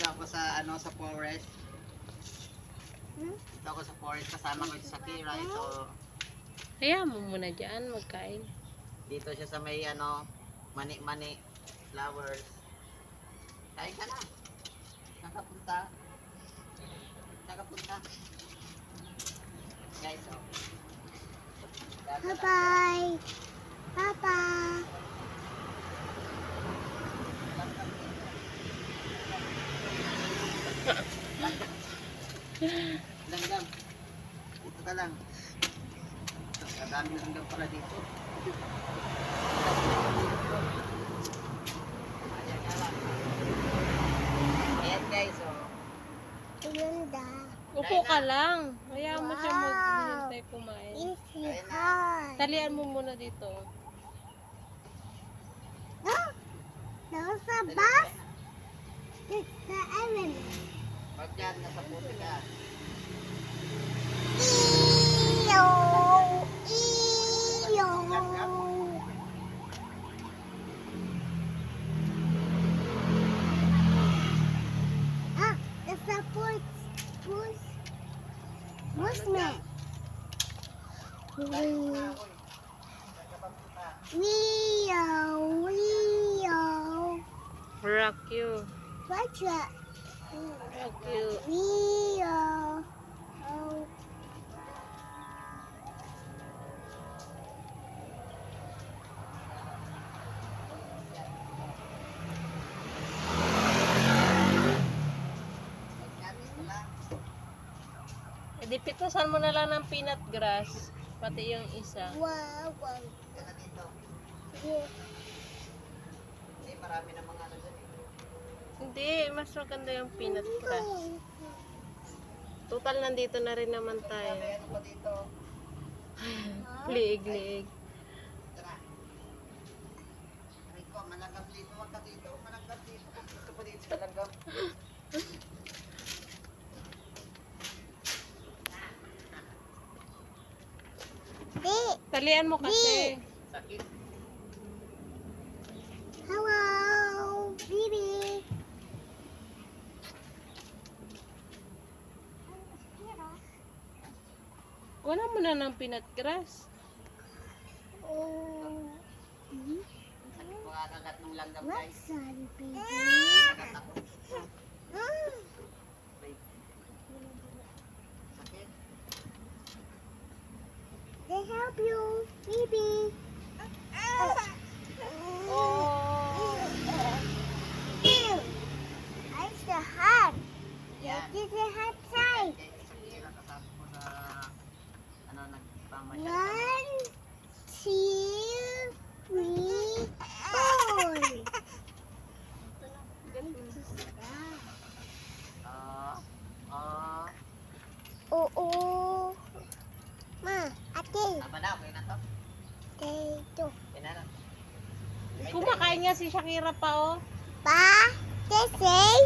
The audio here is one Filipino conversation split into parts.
Dito ako sa sa forest. Dito ako sa forest kasama ko si Shakira. Ito. Hayaan mo muna dyan, magkain. Dito siya sa may mani-mani flowers. Kain ka na. Nakapunta. Guys, oh. Bye-bye. Papa. Langgam. Dito ka lang. Kadami langgam pala dito. Ayan guys, oh. Ganda. Upo ka lang. Hayaan mo siya maghintay kumain. Easy hard. Talian mo muna dito. No. There's a bus. It's the island. Pag dyan, nasa puti ka. Iyo. Iyo. Ah, there's a bush. Bushman. Weo. Rock you. What's that? Rock you. Weo. Oh. E di pitusan mo na lang ng peanut grass. Pati yung isa. Wow. Yan na dito. Yeah. Eh, marami na mga ano dyan. Hindi, mas maganda yung peanut grass. Total, nandito na rin naman tayo. Ano pa dito? Liig-liig. Tara. Rico, malanggam dito. Huwag ka dito. Malanggam dito. Gusto pa dito sa langgam. Di. Talian mo kasi. Sakit. Hello, baby. Wala mo na ng peanut grass. Oh. Sakit po kakagat ng langgam What's guys. that, baby? Kagat ako. Mm. Wait. Sakit. They help you, baby. Oh. It's the hot. Yan. This is the hot side. Okay, Shakira, kasama ko sa nagpamasyal. 1, 2, 3, 4. Oo. Ma, ate. Tama na, okay na to. Dito. Yan na. Kumakain nga si Shakira pa, oh. Pa, tesay.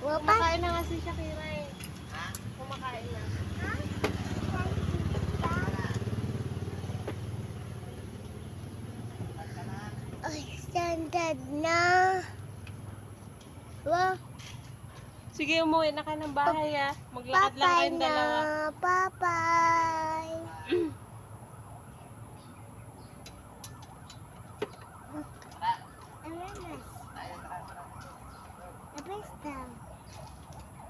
Wapa. Kumakain na nga si Shakira, eh. Ha? Kumakain na. Ay, standard na. Wow. Sige, umuwi na kayo ng bahay, ah. Maglakad lang Papay kayong na. dalawa. Papay. Awareness. The best time.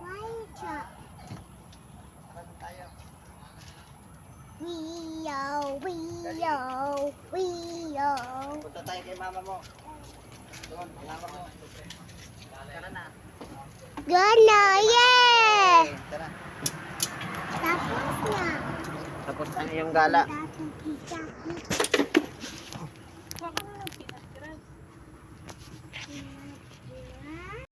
Why chop? Weo. Punta tayo kay mama mo. Doon, mama mo. Tara na. Gana, yeah! Okay, tara. Tapos na. Tapos na yung gala. Tapos na.